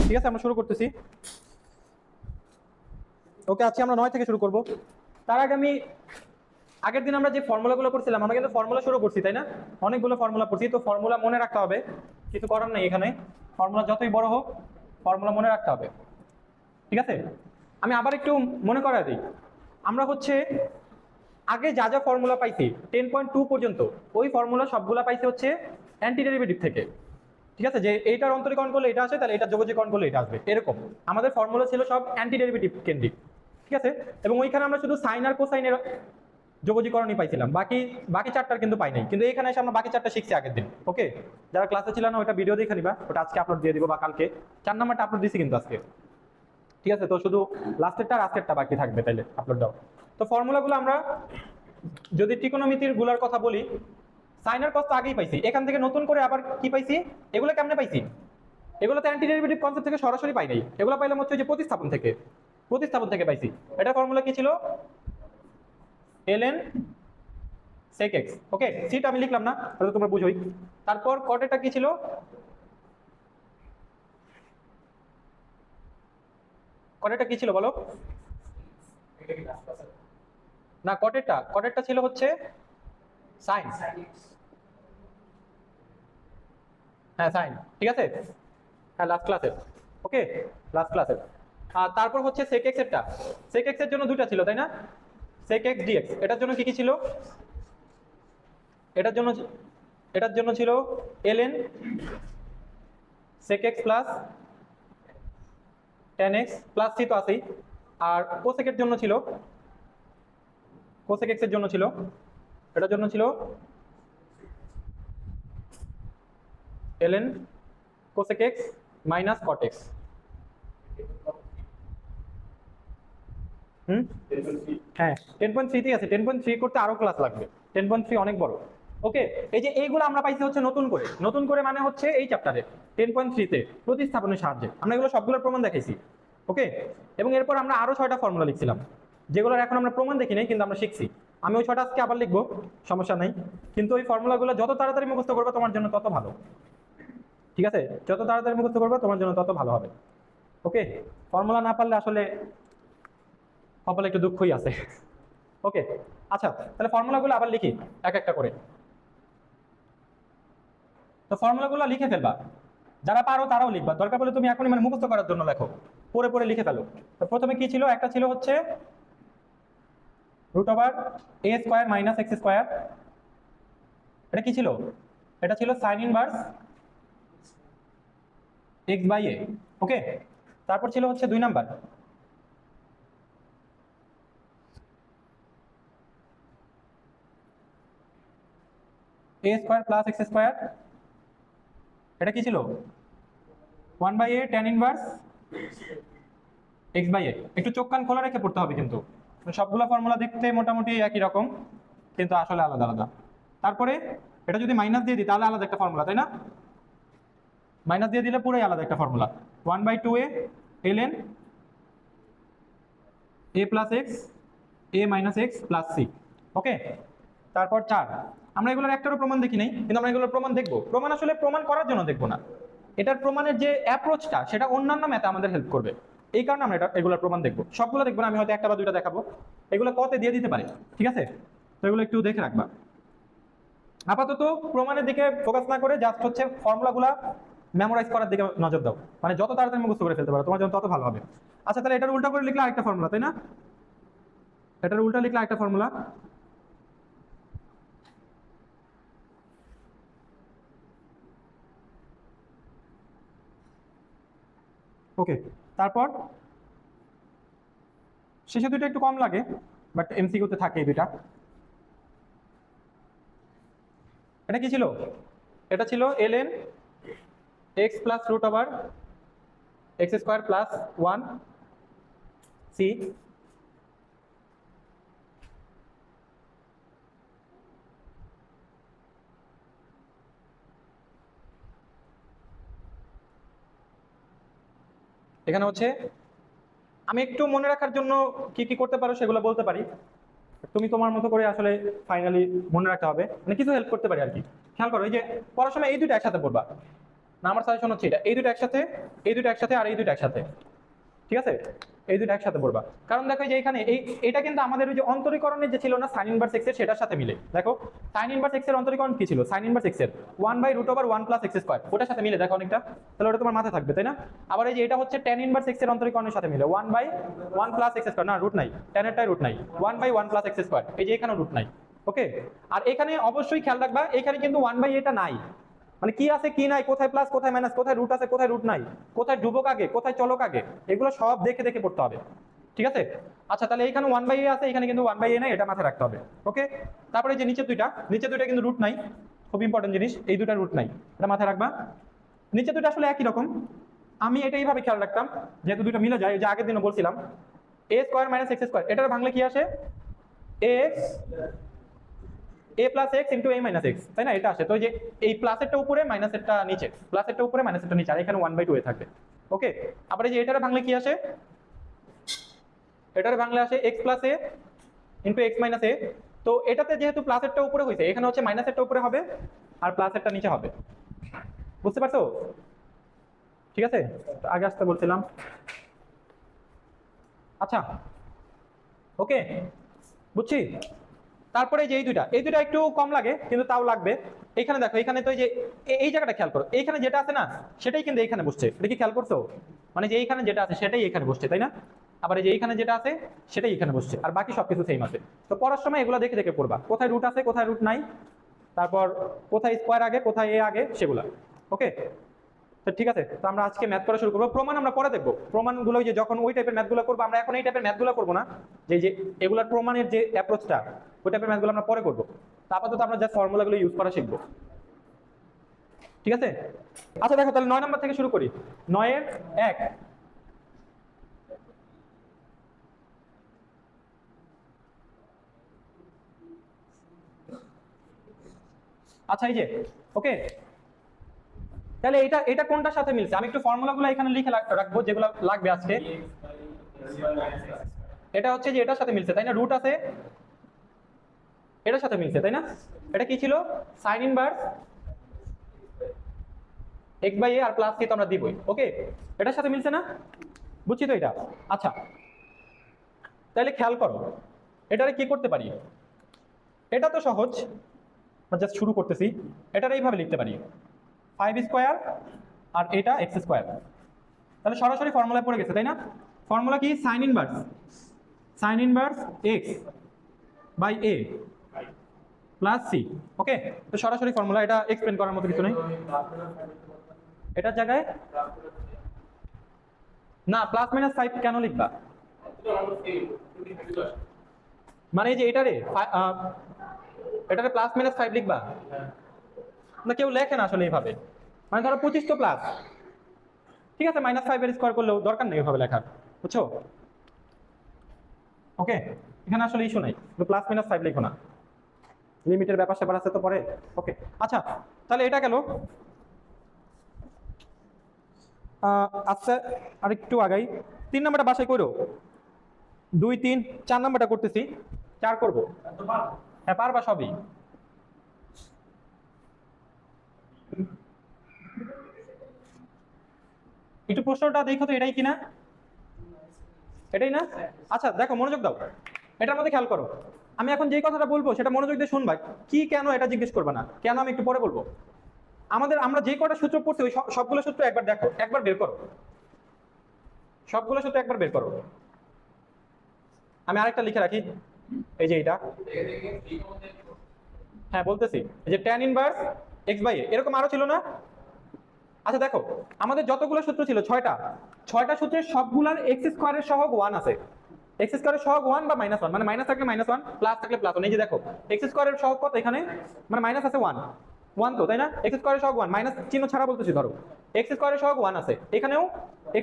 ঠিক আছে, আমরা শুরু করতেছি। ওকে, আজকে আমরা 9 থেকে শুরু করব। তার আগে আমি আগের দিন আমরা যে ফর্মুলাগুলো করছিলাম, আমরা কিন্তু ফর্মুলা শুরু করছি, তাই না? অনেকগুলো ফর্মুলা করছি, তো ফর্মুলা মনে রাখতে হবে, কিছু করার নেই এখানে। ফর্মুলা যতই বড় হোক, ফর্মুলা মনে রাখতে হবে। ঠিক আছে, আমি আবার একটু মনে করাই দিই। আমরা হচ্ছে আগে যা যা ফর্মুলা পাইছি 10.2 পর্যন্ত, ওই ফর্মুলা সবগুলা পাইছি হচ্ছে অ্যান্টি ডেরিভেটিভ থেকে। ঠিক আছে, যে এইটার অন্তরীকরণ করলে এটা আসে, তাহলে এটা যোগজীকরণ করলে এটা আসবে, এরকম আমাদের ফর্মুলা ছিল সব অ্যান্টি ডেরিভেটিভ কেন্দ্রিক। ঠিক আছে, এবং ওইখানে আমরা শুধু সাইন আর কোসাইনের যোগজীকরণই পাইছিলাম, বাকি বাকি চারটার কিন্তু পাই নাই। কিন্তু এখানে এসে আমরা বাকি চারটা শিখছি আগের দিন। ওকে, যারা ক্লাসে ছিল না ওটা ভিডিও দেখে নিবা, ওটা আজকে আপলোড দিয়ে দিব বা কালকে। 4 নাম্বারটা আপলোড দিছি কিন্তু আজকে। ঠিক আছে, তো শুধু লাস্টেরটা আর আজকেরটা বাকি থাকবে, তাইলে আপলোড দাও। তো ফর্মুলাগুলো আমরা যদি ত্রিকোণমিতির গুলার কথা বলি, সাইন আর কস তো আগেই পাইছি, এখান থেকে নতুন করে আবার কি পাইছি, এগুলো কেমনে পাইছি? এগুলো তো অ্যান্টি ডেরিভেটিভ কনসেপ্ট থেকে সরাসরি পাই নাই, এগুলো পাইলাম হচ্ছে যে প্রতিস্থাপন থেকে। প্রতিস্থাপন থেকে পাইছি। এটা ফর্মুলা কি ছিল? ln sec x। ওকে, সিটা আমি লিখলাম না, তাহলে তোমরা বুঝোই। তারপর কটেটা কি ছিল? কটেটা কি ছিল বলো? না, কটেরটা ছিল হচ্ছে সাইন। হ্যাঁ, সাইন। ঠিক আছে, হ্যাঁ, লাস্ট ক্লাসের। ওকে, লাস্ট ক্লাসের। আর তারপর হচ্ছে sec x এরটা। sec x এর জন্য দুইটা ছিল, তাই না? sec x dx। এটার জন্য কি কি ছিল? এটার জন্য ছিল ln sec x plus tan x plus c তো আছেই। আর cosec এর জন্য ছিল, cosec x এর জন্য ছিল, এটার জন্য ছিল ln cosec x minus cot x। হ্যাঁ, 10.3 ঠিক আছে, 10.3 করতে আরো ক্লাস লাগবে, 10.3 অনেক বড়। ওকে, এই যে এইগুলো আমরা পাইছি হচ্ছে নতুন করে। নতুন করে মানে হচ্ছে এই চ্যাপ্টারে 10.3 তে প্রতিস্থাপনের সাহায্যে আমরা এগুলো সবগুলোর প্রমাণ দেখাইছি। ওকে, এবং এরপর আমরা আরো 6টা ফর্মুলা লিখছিলাম, যেগুলোর এখন আমরা প্রমাণ দেখি নাই, কিন্তু আমরা শিখছি। আমি ওই 6টা আজকে আবার লিখবো, সমস্যা নাই। কিন্তু ওই ফর্মুলাগুলো যত তাড়াতাড়ি মুখস্থ করবে তোমার জন্য তত ভালো। ঠিক আছে, যত তাড়াতাড়ি মুখস্থ করবে তোমার জন্য তত ভালো হবে। ওকে, ফর্মুলা না পারলে আসলে কপালে একটু দুঃখই আছে। ওকে, আচ্ছা, তাহলে ফর্মুলাগুলো আবার লিখি এক একটা করে। তো ফর্মুলাগুলো লিখে ফেলবা, যারা পারো তারাও লিখবা, দরকার পড়লে তুমি এখনই মানে মুখস্থ করার জন্য লেখো, পড়ে পড়ে লিখে ফেলো। তো প্রথমে কি ছিল? একটা ছিল হচ্ছে root over a square minus X square. এটা কি ছিল? এটা ছিল sine inverse X by A. Okay, তারপর ছিল হচ্ছে 2 number a square plus X square. এটা কি ছিল? 1/a tan inverse X by A. একটু চোখ কান খোলা রেখে পড়তে হবে কিন্তু, সবগুলো ফর্মুলা দেখতে মোটামুটি একই রকম, কিন্তু আসলে আলাদা আলাদা। তারপরে এটা যদি মাইনাস দিয়ে দিই তাহলে আলাদা একটা ফর্মুলা, তাই না? মাইনাস দিয়ে দিলে পুরোই আলাদা একটা formula, 1/2a ln a plus x a minus x plus C. Okay, তারপর 4। আমরা এগুলোর একটারও প্রমাণ দেখি নাই, কিন্তু আমরা এগুলোর প্রমাণ দেখবো। প্রমাণ আসলে প্রমাণ করার জন্য দেখবো না, এটার প্রমাণের যে অ্যাপ্রোচটা সেটা অন্যান্য ম্যাথে আমাদের হেল্প করবে, এই কারণে আমরা এগুলোর প্রমাণ দেখবো। সবগুলো দেখবো না, আমি হয়তো একটা বা দুইটা দেখাবো, এগুলো কতে দিয়ে দিতে পারে। ঠিক আছে, তো এগুলো একটু দেখে রাখবা। আপাতত প্রমাণের দিকে ফোকাস না করে জাস্ট হচ্ছে ফর্মুলাগুলা মেমোরাইজ করার দিকে নজর দাও, মানে যত তাড়াতাড়ি মুখস্থ করে ফেলতে পারো তোমার জন্য তত ভালো হবে। আচ্ছা, তাহলে এটার উল্টা করে লিখলে আরেকটা ফর্মুলা, তাই না? এটার উল্টা লিখলে আরেকটা ফর্মুলা। ওকে, তারপর শেষে দুইটা একটু কম লাগে, বাট এমসিকিউতে থাকে এই দুইটা। এটা কি ছিল? এটা ছিল ln x plus root over x square plus 1 C. এখানে হচ্ছে আমি একটু মনে রাখার জন্য কি কি করতে পারো সেগুলো বলতে পারি, তুমি তোমার মতো করে আসলে ফাইনালি মনে রাখতে হবে, মানে কিছু হেল্প করতে পারি আর কি। খেয়াল করো, এই যে পড়াশোনা এই দুটো একসাথে পড়বা, না, আমার সাজেশন হচ্ছে এটা, এই দুটো একসাথে, এই দুটো একসাথে, আর এই দুটো একসাথে, ঠিক আছে? এই দুটো একসাথে পড়বা। কারণ দেখো যে এখানে এটা কিন্তু আমাদের ওই যে অন্তরীকরণের যে ছিল না সাইন ইনভার্স এক্স এর, সেটার সাথে মিলে। দেখো সাইন ইনভার্স এক্স এর অন্তরীকরণ কি ছিল? সাইন ইনভার্স এক্স এর 1/√1 + x², ওটার সাথে মিলে দেখো অনেকটা, তাহলে ওটা তোমার মাথায় থাকবে, তাই না? আবার এই যে এটা হচ্ছে tan ইনভার্স এক্স এর অন্তরীকরণের সাথে মিলে 1/1 + x², না রুট নাই, tan এরটাই রুট নাই, 1/1 + x², এই যে এখানেও রুট নাই। ওকে, আর এখানে অবশ্যই খেয়াল রাখবা, এখানে কিন্তু 1/a নাই, মানে কি আছে কি নাই, কোথায় প্লাস কোথায় মাইনাস, কোথায় রুট আছে কোথায় রুট নাই, কোথায় ধ্রুবক আগে কোথায় চলক আগে, এগুলো সব দেখে দেখে পড়তে হবে, ঠিক আছে? আচ্ছা, তাহলে এখানে 1/a আছে, এখানে কিন্তু 1/a নাই, এটা মাথায় রাখতে হবে। ওকে, তারপরে যে নিচে দুইটা কিন্তু রুট নাই, খুব ইম্পর্টেন্ট জিনিস, এই দুটা রুট নাই, এটা মাথায় রাখবা। নিচে দুটো আসলে একই রকম, আমি এটা এইভাবে খেয়াল রাখতাম, যেহেতু দুটো মিলে যায়, যে আগের দিনও বলছিলাম a² - x², এটার ভাঙলে কি আসে? a + x * a - x, তাই না? এটা আসে, তো যে এই প্লাসেরটা উপরে মাইনাসেরটা নিচে, প্লাসেরটা উপরে মাইনাসেরটা নিচে, আর এখানে 1/2 এ থাকবে। ওকে, আবার এই যে এটার ভাঙলে কি আসে? এটার ভাঙলে আসে x + a * x - a, তো এটাতে যেহেতু প্লাসেরটা উপরে হইছে, এখানে হচ্ছে মাইনাসেরটা উপরে হবে আর প্লাসেরটা নিচে হবে, বুঝতে পারছো? ঠিক আছে, আগে আসতে বলছিলাম। আচ্ছা, ওকে, বুঝছি। তারপরে যে এই দুইটা একটু কম লাগে, কিন্তু তাও লাগবে। এখানে দেখো, এখানে তো এই যে এই জায়গাটা খেয়াল করো, এইখানে যেটা আছে না সেটাই কিন্তু এইখানে বসছে, এটা কি খেয়াল করছো? মানে যে এইখানে যেটা আছে সেটাই এখানে বসছে, তাই না? আবার এই যে এইখানে যেটা আছে সেটাই এখানে বসছে, আর বাকি সবকিছু সেম আছে। তো পড়ার সময় এগুলো দেখে দেখে পড়বা, কোথায় রুট আছে কোথায় রুট নাই, তারপর কোথায় স্কোয়ার আগে কোথায় এ আগে, সেগুলা। ওকে, তো ঠিক আছে, তো আমরা আজকে ম্যাথ করা শুরু করবো। প্রমাণ আমরা পরে দেখবো, প্রমাণগুলো যে যখন ওই টাইপের ম্যাথগুলো করবো, আমরা এখন এই টাইপের ম্যাথগুলো করবো না, যে এগুলার প্রমাণের যে অ্যাপ্রোচটা, ওই টাইপের ম্যাথগুলো আমরা পরে করবো। আপাতত আমরা জাস্ট ফর্মুলাগুলো ইউজ করা শিখবো, ঠিক আছে? আচ্ছা দেখো, তাহলে 9 নম্বর থেকে শুরু করি। 9 এর 1, আচ্ছা এই যে, ওকে, তাহলে এটা এটা কোনটার সাথে মিলছে? আমি একটু ফর্মুলাগুলো এখানে লিখে রাখবো, যেগুলো লাগবে আজকে। এটা হচ্ছে যে এটার সাথে মিলছে, তাই না? রুট আছে, এটার সাথে মিলছে, তাই না? এটা কি ছিল? সাইন ইনভার্স x/a আর প্লাস কি তো আমরা দিবই। ওকে, এটার সাথে মিলছে না? বুঝছি তো এটা। আচ্ছা, তাহলে খেয়াল করো, এটারে কি করতে পারি? এটা তো সহজ, জাস্ট শুরু করতেছি। এটার এইভাবে লিখতে পারি 5² আর এটা x², তাহলে সরাসরি ফর্মুলায় পড়ে গেছে, তাই না? ফর্মুলা কি? Sign inverse x/a plus c। ওকে, তো সরাসরি ফর্মুলা, এটা এক্সপ্লেন করার মতো কিছু নেই। এটার জায়গায় না +-5 কেন লিখবা? মানে এই যে এটারে +-5 লিখবা না? কেউ লেখে না আসলে এইভাবে, মানে ধরো 25 তো প্লাস, ঠিক আছে, -5 এর স্কোয়ার করলেও দরকার নেই এভাবে লেখার, বুঝছো? ওকে, এখানে আসলে ইস্যু নাই, +-5 লিখো না, লিমিটের ব্যাপার স্যাপার আছে তো পরে। ওকে, আচ্ছা, তাহলে এটা গেল। আচ্ছা, আর একটু আগাই, 3 নাম্বারটা বাসায় করো, 2, 3, 4 নাম্বারটা করতেছি, 4 করবো। হ্যাঁ পারবা সবই। একটু প্রশ্নটা দেখো তো, এটাই কিনা? এটাই না? আচ্ছা দেখো, মনোযোগ দাও, এটার মধ্যে খেয়াল করো। আমি এখন যেই কথাটা বলবো সেটা মনোযোগ দিয়ে শুনবা, কি কেন এটা জিজ্ঞেস করবা না, কেন আমি একটু পরে বলবো। আমরা যে কটা সূত্র পড়ছি ওই সবগুলো সূত্র একবার দেখো, একবার বের করো, সবগুলো সূত্র একবার বের করো। আমি আরেকটা লিখে রাখি, এই যে এটা, হ্যাঁ বলতেছি, এই যে tan ইনভার্স x/a, এরকম আরো ছিল না? আচ্ছা দেখো, আমাদের যতগুলো সূত্র ছিল 6টা সূত্রের সবগুলার x² এর সহগ 1 আছে। x² এর সহগ 1 বা -1, মানে মাইনাস থাকলে -1, প্লাস থাকলে +1। এই যে দেখো, x² এর সহগ কত এখানে? মানে মাইনাস আছে 1 তো, তাই না? x² এর সহগ 1, মাইনাস চিহ্ন ছাড়া বলতেছি, ধরো x² এর সহগ 1 আছে, এখানেও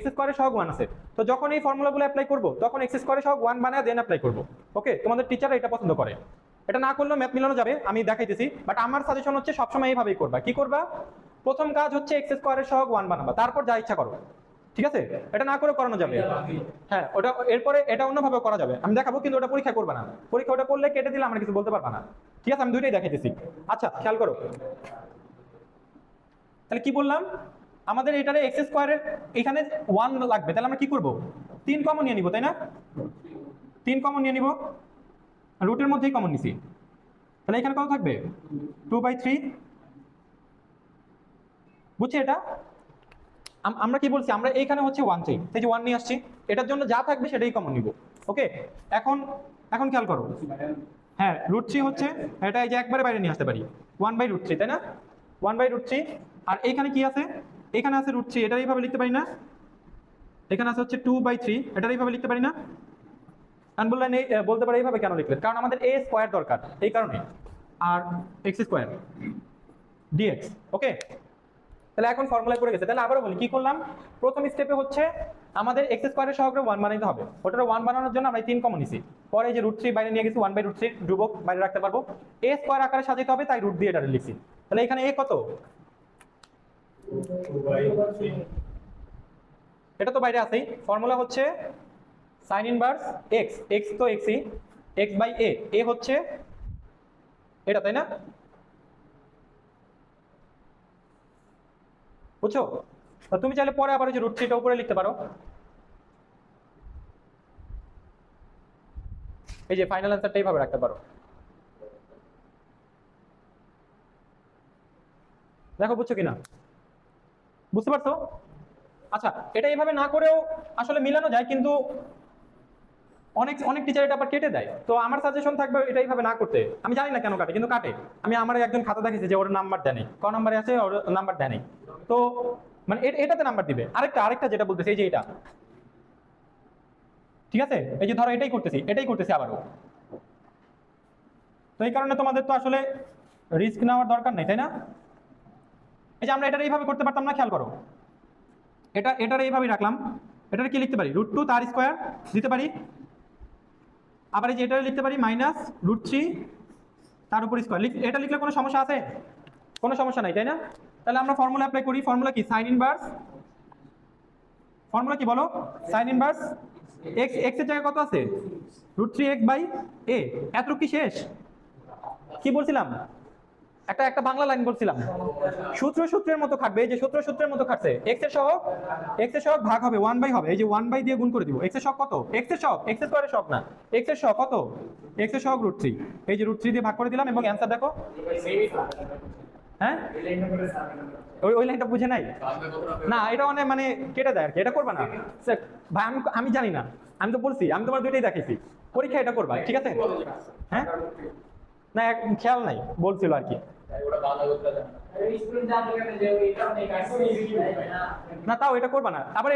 x² এর সহগ 1 আছে। তো যখন এই ফর্মুলাগুলো অ্যাপ্লাই করব, তখন x² এর সহগ 1 বানায় দেন অ্যাপ্লাই করব। ওকে, তোমাদের টিচাররা এটা পছন্দ করে। এটা না করলেও ম্যাথ মিলানো যাবে, আমি দেখাইতেছি, বাট আমার সাজেশন হচ্ছে সবসময় এইভাবেই করবা। কি করবা? প্রথম কাজ হচ্ছে x² এর সহগ 1 বানাবা, তারপর যা ইচ্ছা করো, ঠিক আছে? এটা না করে করানো যাবে, হ্যাঁ ওটা এরপরে এটা অন্যভাবে করা যাবে, আমি দেখাবো, কিন্তু ওটা পরীক্ষা করবে না। পরীক্ষা ওটা করলে কেটে দিলে আমরা কিছু বলতে পারবা না, ঠিক আছে? আমি দুইটাই দেখাইতেছি। আচ্ছা খেয়াল করো, তাহলে কি বললাম? আমাদের এটারে এক্স স্কোয়ারের এখানে 1 লাগবে, তাহলে আমরা কি করব? 3 কমন নিয়ে নিব, তাই না? 3 কমন নিয়ে নিব, রুটের মধ্যেই কমন নিছি, তাহলে এখানে কত থাকবে? 2/3। বুঝছি এটা? আমরা কি বলছি, আমরা এইখানে হচ্ছে 1 চাই, এই যে 1 নিয়ে আসছি, এটার জন্য যা থাকবে সেটাই কমন নিব। ওকে, এখন এখন খেয়াল করো, হ্যাঁ √3 হচ্ছে এটা, এই যে একবারে বাইরে নিয়ে আসতে পারি 1/√3, তাই না? 1/√3। আর এইখানে কি আছে? এখানে আছে √3, এটা এইভাবে লিখতে পারি না? এখানে আছে হচ্ছে 2/3, এটা এইভাবে লিখতে পারি না? আমি বললেন বলতে পারি এইভাবে কেন লিখলেন? কারণ আমাদের a স্কয়ার দরকার, এই কারণে। আর x স্কয়ার dx। ওকে, তাহলে এখন ফর্মুলায় পড়ে গেছে। তাহলে আবারও বলি, কি করলাম? প্রথম স্টেপে হচ্ছে আমাদের x স্কয়ারের সহগ্রে 1 বানাইতে হবে, ওটার 1 বানানোর জন্য আমরা 3 কমন নিছি, পরে যে √3 বাইরে নিয়ে গেছি, 1/√3 ধ্রুবক বাইরে রাখতে পারবো, a স্কয়ার আকারে সাজাতে হবে, তাই রুট দিয়ে এটা লিখছি। তাহলে এখানে a কত? এটা তো বাইরে আছেই, ফর্মুলা হচ্ছে sin ইনভার্স x, x তো xই, x/a, a হচ্ছে এটা, তাই না? বুঝছো? তুমি চাইলে পরে আবার ওই যে √3টা উপরে লিখতে পারো, এই যে ফাইনাল অ্যান্সারটা এইভাবে রাখতে পারো। দেখো বুঝছো কিনা, বুঝতে পারছো? আচ্ছা, এটা এইভাবে না করেও আসলে মিলানো যায়, কিন্তু অনেক অনেক টিচার এটা আবার কেটে দেয়। তো আমার সাজেশন থাকবে এটা এইভাবে না করতে। আমি জানি না কেন কাটে, কিন্তু কাটে। আমি আমার একজন খাতা দেখেছি যে ওর নাম্বার দেয় নাই, ক নাম্বারে আছে ওর নাম্বার দেয় নাই, তো মানে এটাতে নাম্বার দিবে। আরেকটা যেটা বলতেছে, এই যে এটা, ঠিক আছে, এই যে ধরো এটাই করতেছি আবারও, তো এই কারণে তোমাদের তো আসলে রিস্ক নেওয়ার দরকার নেই, তাই না? এই যে আমরা এটা এইভাবে করতে পারতাম না, খেয়াল করো, এটার এইভাবেই রাখলাম, এটার কি লিখতে পারি? √2 তার স্কয়ার দিতে পারি, আবার এই যে এটা লিখতে পারি -√3 তার উপর স্কয়ার। এটা লিখলে কোনো সমস্যা আছে? কোনো সমস্যা নাই, তাই না? তাহলে আমরা ফর্মুলা অ্যাপ্লাই করি। ফর্মুলা কি? sin ইনভার্স, ফর্মুলা কি বলো? sin ইনভার্স x, x এর জায়গায় কত আছে? √3x/a। এতটুকু কি শেষ? কি বলছিলাম? একটা বাংলা লাইন বলছিলাম, সূত্রের মতো খাটবে, এই যে সূত্রের মতো খাটছে। x এর সহগ ভাগ হবে 1/, হবে, এই যে 1/, দিয়ে গুণ করে দিব। x এর সহগ কত? x এর সহগ, x স্কয়ারের সহগ না, x এর সহগ কত? x এর সহগ √3, এই যে √3 দিয়ে ভাগ করে দিলাম, এবং অ্যানসার দেখো। হ্যাঁ, ওই লাইনটা বুঝে নাই না, এটা মানে কেটে দেয় আর কি, এটা করবা না ভাই। আমি জানি না, আমি তো বলছি, আমি তোমার দুইটাই দেখেছি, পরীক্ষা এটা করবা, ঠিক আছে? হ্যাঁ, না খেয়াল নাই, বলছিল আর কি। না তাও এটা করবা না। আবার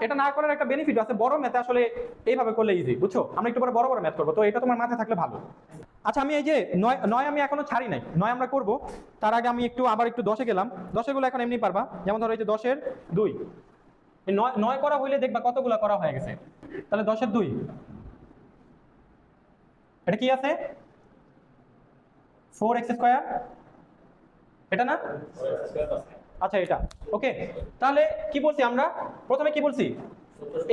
এটা না করার একটা বেনিফিট আছে, বড় ম্যাথে আসলে এইভাবে করলে ইজি, বুঝছো? আমরা একটু পরে বড় ম্যাথ করবো, তো এটা তোমার মাথায় থাকলে ভালো। আচ্ছা, আমি এই যে 9 আমি এখনো ছাড়ি নাই, 9 আমরা করব, তার আগে আমি আবার একটু 10-এ গেলাম। 10-এ গুলো এখন এমনি পারবা, যেমন ধরো এই যে 10-এর 2, 9 করা হইলে দেখবা কতগুলো করা হয়ে গেছে। তাহলে 10-এর 2, এটা কি আছে? 4x², এটা না? আচ্ছা, এটা ওকে। তাহলে কি বলছি আমরা প্রথমে? কি বলছি?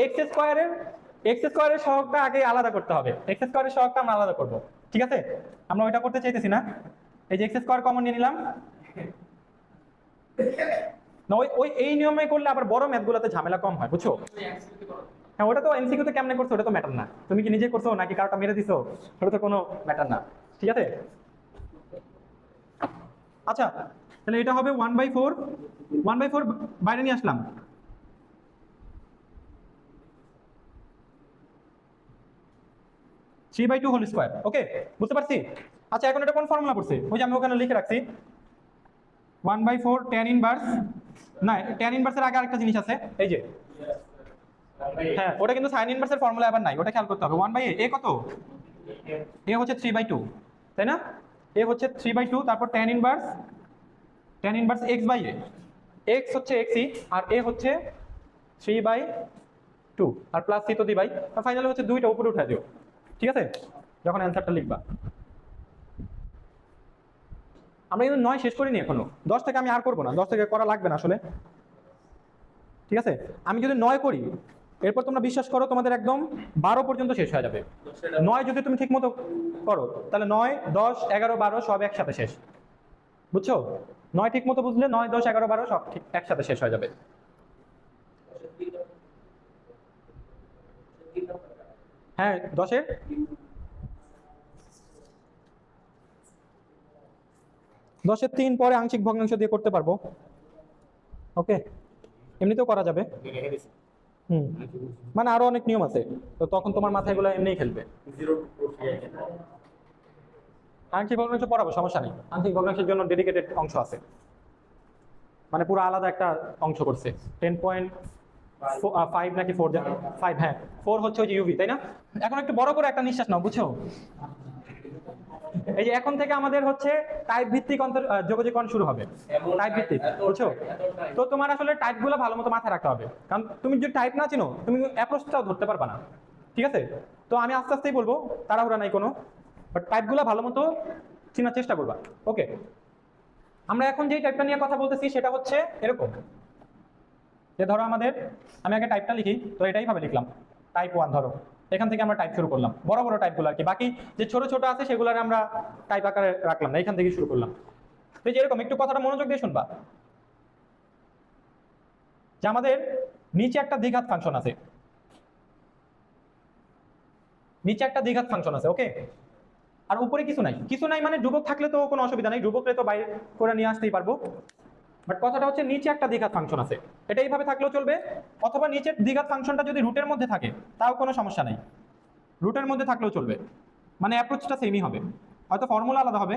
x স্কয়ারের সহগটা আগে আলাদা করতে হবে, x স্কয়ারের সহগটা আমরা আলাদা করব, ঠিক আছে? আমরা ওইটা করতে চাইতেছি না। এই যে x স্কয়ার কমন নিয়ে নিলাম না, ওই এই নিয়মে করলে আবার বড় ম্যাথগুলোতে ঝামেলা কম হয়, বুঝছো? হ্যাঁ, ওটা তো এমসিকিউতে কেমনে করছো ওটা তো ম্যাটার না, তুমি কি নিজে করছো নাকি কারোটা মেরে দিছো, ওটা তো কোনো ম্যাটার না, ঠিক আছে? আচ্ছা, তাহলে এটা হবে 1/4 বাইরে নিয়ে আসলাম, (3/2 হোল স্কয়ার). ওকে, বুঝতে পারছি? আচ্ছা, এখন এটা কোন ফর্মুলা পড়ছে? ওই যে আমি ওখানে লিখে রাখছি 1/4 tan ইনভার্স, না tan ইনভার্সের আগে আরেকটা জিনিস আছে, এই যে, হ্যাঁ ওটা কিন্তু sin ইনভার্সের ফর্মুলা আবার নাই, ওটা খেয়াল করতে হবে। 1/a, a কত? a হচ্ছে 3/2, তাই না? a হচ্ছে 3/2, তারপর tan ইনভার্স x/a, x হচ্ছে xই, আর a হচ্ছে 3/2, আর প্লাস c তো দিবাই, আর ফাইনালি হচ্ছে 2টা উপরে উঠে দিও, ঠিক আছে? যখন অ্যান্সারটা লিখবা। আমরা কিন্তু 9 শেষ করিনি এখনো, 10 থেকে আমি আর করবো না, 10 থেকে করা লাগবে না আসলে, ঠিক আছে? আমি যদি 9 করি, এরপর তোমরা বিশ্বাস করো তোমাদের একদম 12 পর্যন্ত শেষ হয়ে যাবে। 9 যদি তুমি ঠিক মতো করো, তাহলে 9, 10, 11, 12 সব একসাথে শেষ, বুঝছো? 9 ঠিক মতো বুঝলে 9, 10, 11, 12 সব ঠিক একসাথে শেষ হয়ে যাবে। হ্যাঁ 10-এর 3 পরে আংশিক ভগ্নাংশ দিয়ে করতে পারবো। ওকে, এমনিতেও করা যাবে। হুম, মানে আরো অনেক নিয়ম আছে, তো তখন তোমার মাথায় গুলো এমনিই খেলবে। আংশিক ভগ্নাংশ পড়াবো, সমস্যা নেই। আংশিক ভগ্নাংশের জন্য ডেডিকেটেড অংশ আছে, মানে পুরো আলাদা একটা অংশ করছে। 10.5 নাকি 4, 5, হ্যাঁ 4 হচ্ছে ওই যে ইউভি, তাই না? এখন একটু বড় করে একটা নিঃশ্বাস নাও, বুঝছো? এই যে এখন থেকে আমাদের হচ্ছে টাইপ ভিত্তিক যোগাযোগকরণ শুরু হবে, টাইপ ভিত্তিক, বুঝছো? তো তোমার আসলে টাইপ গুলো ভালো মতো মাথায় রাখতে হবে, কারণ তুমি যদি টাইপ না চিনো তুমি অ্যাপ্রোচটাও ধরতে পারবা না, ঠিক আছে? তো আমি আস্তে আস্তেই বলবো, তাড়াহুড়া নাই কোনো, বাট টাইপ গুলো ভালো মতো চেনার চেষ্টা করবা। ওকে, আমরা এখন যে টাইপটা নিয়ে কথা বলতেছি সেটা হচ্ছে এরকম, যে ধরো আমাদের, আমি আগে টাইপটা লিখি, তো এটাই ভাবে লিখলাম টাইপ 1, ধরো এখান থেকে আমরা টাইপ শুরু করলাম, বড় বড় টাইপগুলো আর কি, বাকি যে ছোট ছোট আছে সেগুলোর আমরা টাইপ আকারে রাখলাম না, এখান থেকে শুরু করলাম। তো এই যে এরকম একটু কথাটা মনোযোগ দিয়ে শুনবা, যে আমাদের নিচে একটা দ্বিঘাত ফাংশন আছে, নিচে একটা দ্বিঘাত ফাংশন আছে, ওকে? আর উপরে কিছু নাই, কিছু নাই মানে ধ্রুবক থাকলে তো কোনো অসুবিধা নেই, ধ্রুবকরে তো বাইরে করে নিয়ে আসতেই পারবো। বাট কথাটা হচ্ছে নিচে একটা দ্বিঘাত ফাংশন আছে, এটা এইভাবে থাকলেও চলবে, অথবা নিচের দ্বিঘাত ফাংশনটা যদি রুটের মধ্যে থাকে তাও কোনো সমস্যা নাই, রুটের মধ্যে থাকলেও চলবে, মানে অ্যাপ্রোচটা সেমই হবে। হয়তো ফর্মুলা আলাদা হবে,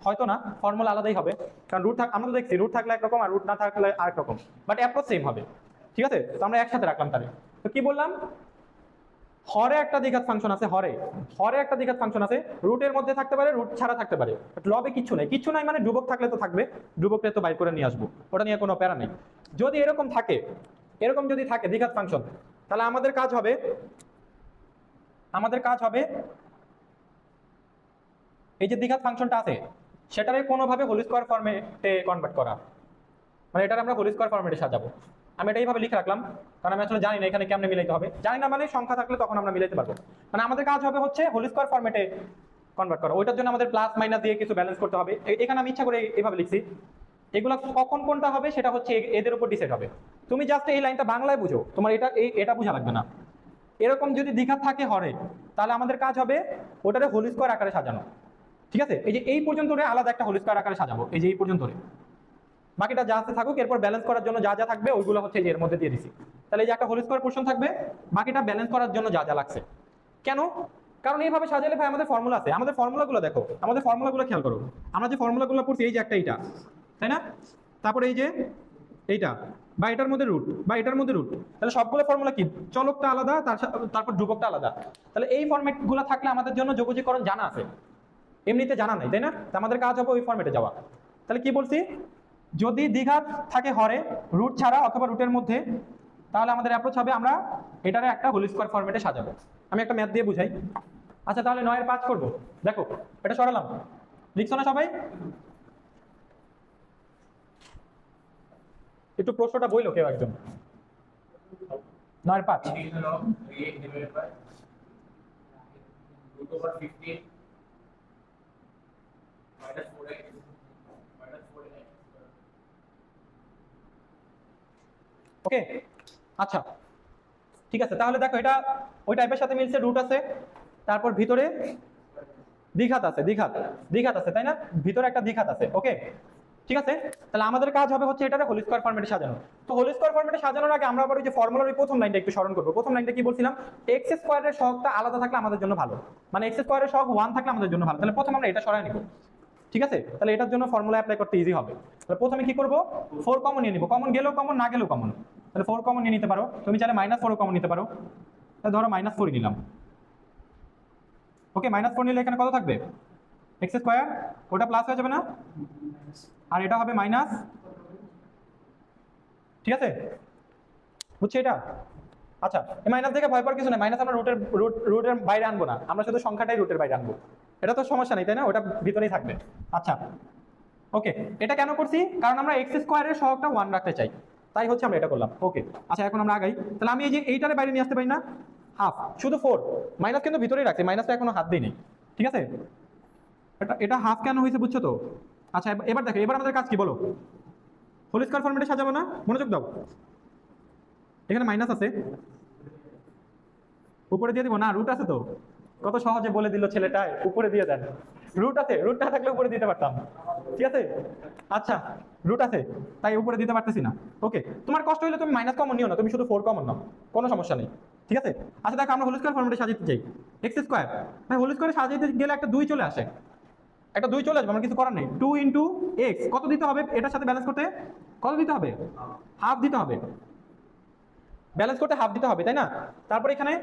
হয়তো না, ফর্মুলা আলাদাই হবে, কারণ রুট আমরা তো দেখছি রুট থাকলে একরকম আর রুট না থাকলে আরেক রকম, বাট অ্যাপ্রোচ সেম হবে, ঠিক আছে? তো আমরা একসাথে রাখলাম তাহলে। তো কি বললাম, হরে একটা দ্বিঘাত ফাংশন আছে, হরে একটা দ্বিঘাত ফাংশন আছে, রুটের মধ্যে থাকতে পারে, রুট ছাড়া থাকতে পারে, বাট লবে কিছু নাই, কিছু নাই মানে ধ্রুবক থাকলে তো থাকবে, ধ্রুবকটা তো বাইর করে নিয়ে আসবো, ওটা নিয়ে কোনো প্যারা নেই। যদি এরকম থাকে, এরকম যদি থাকে দ্বিঘাত ফাংশন, তাহলে আমাদের কাজ হবে, এই যে দ্বিঘাত ফাংশনটা আছে সেটারে কোনোভাবে হোল স্কয়ার ফরম্যাটে কনভার্ট করা, মানে এটা আমরা হোল স্কয়ার ফরম্যাটে সাজাবো। আমি এটা এইভাবে লিখে রাখলাম, কারণ আমি আসলে জানি না এখানে কেমনে মিলাইতে হবে, জানি না মানে সংখ্যা থাকলে তখন আমরা মিলাইতে পারবো, মানে আমাদের কাজ হবে হচ্ছে হোল স্কয়ার ফরম্যাটে কনভার্ট করা। ওইটার জন্য আমাদের প্লাস মাইনাস দিয়ে কিছু ব্যালেন্স করতে হবে, এখানে আমি ইচ্ছা করে এইভাবে লিখছি। এগুলো কখন কোনটা হবে সেটা হচ্ছে এদের উপর ডিসাইড হবে। তুমি জাস্ট এই লাইনটা বাংলায় বুঝো, তোমার এটা বোঝা লাগবে না। এরকম যদি দ্বিঘাত থাকে হরে, তাহলে আমাদের কাজ হবে ওটারে হোল স্কয়ার আকারে সাজানো, ঠিক আছে? এই যে এই পর্যন্ত আলাদা একটা হোল স্কয়ার আকারে সাজাবো, এই যে এই পর্যন্ত, বাকিটা যা আছে থাকুক, এরপর ব্যালেন্স করার জন্য যা যা থাকবে ওইগুলো হচ্ছে এর মধ্যে দিয়ে দিছি। তাহলে এই যে একটা হোল স্কয়ার পোরশন থাকবে, বাকিটা ব্যালেন্স করার জন্য যা যা লাগছে। কেন? কারণ এইভাবে সাজালে ভাই আমাদের ফর্মুলা আছে, আমাদের ফর্মুলাগুলো দেখো, আমাদের ফর্মুলাগুলো খেয়াল করো, আমরা যে ফর্মুলাগুলো পড়ছি এই যে একটা এইটা, তাই না? তারপরে এই যে এইটা, বা এটার মধ্যে রুট, বা এটার মধ্যে রুট, তাহলে সবগুলো ফর্মুলা কি, চলকটা আলাদা, তারপর ধ্রুবকটা আলাদা। তাহলে এই ফরম্যাটগুলো থাকলে আমাদের জন্য যোগজীকরণ জানা আছে, এমনিতে জানা নাই, তাই না? আমাদের কাজ হবে ওই ফরম্যাটে যাওয়া। তাহলে কি বলছি, যদি দ্বিঘাত থাকে হরে, রুট ছাড়া অথবা রুটের মধ্যে, তাহলে আমাদের অ্যাপ্রোচ হবে আমরা এটারে একটা হোল স্কয়ার ফরম্যাটে সাজাবো। আমি একটা ম্যাথ দিয়ে বুঝাই। আচ্ছা তাহলে 9 এর 5 করবো, দেখো এটা সরালাম, লিখছো না সবাই? একটু প্রশ্নটা বইলো কেউ একজন। 9 এর 5 ওকে। আচ্ছা ঠিক আছে, তাহলে দেখো এটা ওই টাইপের সাথে মিলছে, রুট আছে, তারপর ভিতরে দ্বিঘাত আছে, দ্বিঘাত আছে, তাই না? ভিতরে একটা দ্বিঘাত আছে, ওকে ঠিক আছে। তাহলে আমাদের কাজ হবে হচ্ছে এটারে হোল স্কয়ার ফরম্যাটে সাজানো। তো হোল স্কয়ার ফরম্যাটে সাজানোর আগে আমরা আবার ওই যে ফর্মুলার ওই প্রথম লাইনটা একটু স্মরণ করব। প্রথম লাইনটা কি বলছিলাম, এক্স স্কয়ারের সহগটা আলাদা থাকলে আমাদের জন্য ভালো, মানে এক্স স্কয়ারের সহগ 1 থাকলে আমাদের জন্য ভালো। তাহলে প্রথমে আমরা এটা সরাই নিব, ঠিক আছে? তাহলে এটার জন্য ফর্মুলা অ্যাপ্লাই করতে ইজি হবে। তাহলে প্রথমে কি করব, 4 কমন নিয়ে নিব, কমন গেলেও কমন, না গেলেও কমন। তাহলে 4 কমন নিয়ে নিতে পারো, তুমি চাইলে -4 কমন নিতে পারো। তাহলে ধরো -4 নিলাম, ওকে। -4 নিলে এখানে কত থাকবে, এক্স স্কয়ার, ওটা প্লাস হয়ে যাবে না, আর এটা হবে মাইনাস, ঠিক আছে? বুঝছি এটা? আচ্ছা এই মাইনাস দেখে ভয় পাওয়ার কিছু নেই, মাইনাস আমরা রুটের বাইরে আনবো না, আমরা শুধু সংখ্যাটাই রুটের বাইরে আনবো, এটা তো সমস্যা নেই, তাই না? ওটা ভিতরেই থাকবে। আচ্ছা ওকে, এটা কেন করছি, কারণ আমরা এক্স স্কয়ারের সহগটা 1 রাখতে চাই, তাই হচ্ছে আমরা এটা করলাম, ওকে। আচ্ছা এখন আমরা আগাই, তাহলে আমি এই যে এইটারে বাইরে নিয়ে আসতে পারি না, হাফ, শুধু 4, মাইনাস কিন্তু ভিতরেই রাখছি, মাইনাসটা এখনো হাত দিই নেই, ঠিক আছে? এটা হাফ কেন হয়েছে বুঝছো তো, আচ্ছা এবার দেখো, এবার আমাদের কাজ কি বলো? হোল স্কয়ার ফরম্যাটে সাজাবো না? মনোযোগ দাও। এখানে মাইনাস আছে, উপরে দিয়ে দিব না? রুট আছে তো, কত সহজে বলে দিল ছেলেটাই, উপরে দিয়ে দেন। রুট আছে, রুট না থাকলে উপরে দিতে পারতাম, ঠিক আছে? আচ্ছা রুট আছে তাই উপরে দিতে পারতেছি না। ওকে, তোমার কষ্ট হলে তুমি মাইনাস কমন নিও না, তুমি শুধু 4 কমন নাও, কোনো সমস্যা নেই, ঠিক আছে? আচ্ছা দেখো, আমরা হোল স্কয়ার ফরম্যাটে সাজাতে চাই এক্স স্কয়ার। ভাই হোল স্কয়ারে সাজাতে গেলে একটা 2 চলে আসে, একটা 2 চলে আসবে, আমার কিছু করার নেই। 2 ইন্টু এক্স কত দিতে হবে এটার সাথে ব্যালেন্স করতে? কত দিতে হবে? হাফ দিতে হবে, ব্যালেন্স করতে হাফ দিতে হবে, তাই না? তারপর এখানে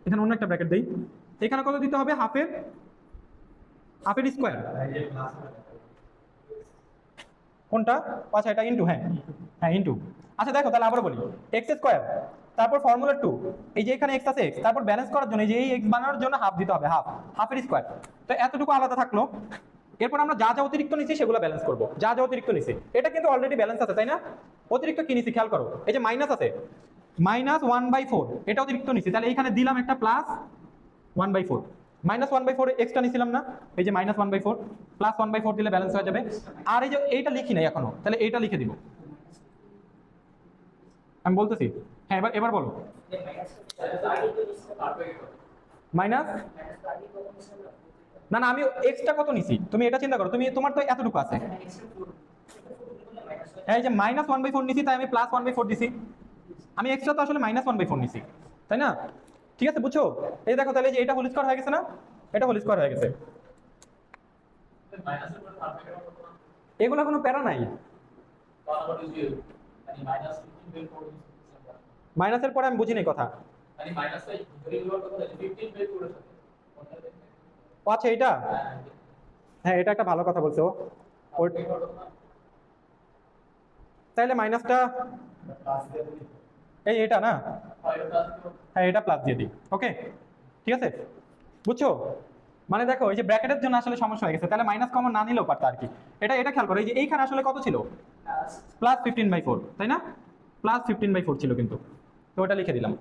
এখানে অন্য একটা ব্র্যাকেট দেই, এখানে কত দিতে হবে? হাফের স্কয়ার। কোনটা? আচ্ছা এটা ইনটু, হ্যাঁ হ্যাঁ ইনটু। আচ্ছা দেখো তাহলে আবার বলি, এক্স স্কয়ার, তারপর ফর্মুলা 2, এই যে এখানে এক্স আছে এক্স, তারপর ব্যালেন্স করার জন্য এই যে এই এক্স বানানোর জন্য হাফ দিতে হবে, হাফের স্কয়ার। তো এতটুকু আলাদা থাকলো। এরপর আমরা যা যা অতিরিক্ত নিছি সেগুলো ব্যালেন্স করব, যা যা অতিরিক্ত নিছি। এটা কিন্তু অলরেডি ব্যালেন্স আছে তাই না? অতিরিক্ত কি নিছি খেয়াল করো, এই যে মাইনাস আছে, -1/4, এটা অতিরিক্ত নিছি, তাহলে এখানে দিলাম একটা +1/4। -1/4 এক্সট্রা নিছিলাম না, এই যে -1/4 +1/4 দিলে ব্যালেন্স হয়ে যাবে। আর এই যে এইটা লিখি নাই এখনো, তাহলে এইটা লিখে দিব, আমি বলতেছি। হ্যাঁ এবার বলো। মাইনাস, না না আমি এক্সট্রা কত নিছি তুমি এটা চিন্তা করো, তুমি তোমার তো এতটুকু আছে। হ্যাঁ এই যে -1/4 নিছি তাই আমি +1/4 দিছি, আমি এক্সট্রা তো আসলে -1/4 নিছি, তাই না? ঠিক আছে বুঝছো? এই দেখো তাহলে যে এটা হোল স্কয়ার হয়ে গেছে না, এটা হোল স্কয়ার হয়ে গেছে। এগুলো কোনো প্যারা নাই, মাইনাসের পরে আমি বুঝি নাই কথা। ও আচ্ছা এইটা, হ্যাঁ এটা একটা ভালো কথা বলছো। তাহলে মাইনাসটা এটা না, হ্যাঁ এটা প্লাস দিয়ে দিই, ওকে ঠিক আছে বুঝছো? মানে দেখো এই যে ব্র্যাকেটের জন্য আসলে সমস্যা হয়ে গেছে, তাহলে মাইনাস কমন না নিলেও পারতো আর কি। এটা খেয়াল করো, এই যে এইখানে আসলে কত ছিল? +15/4, তাই না? +15/4 ছিল কিন্তু, তো ওটা লিখে দিলাম।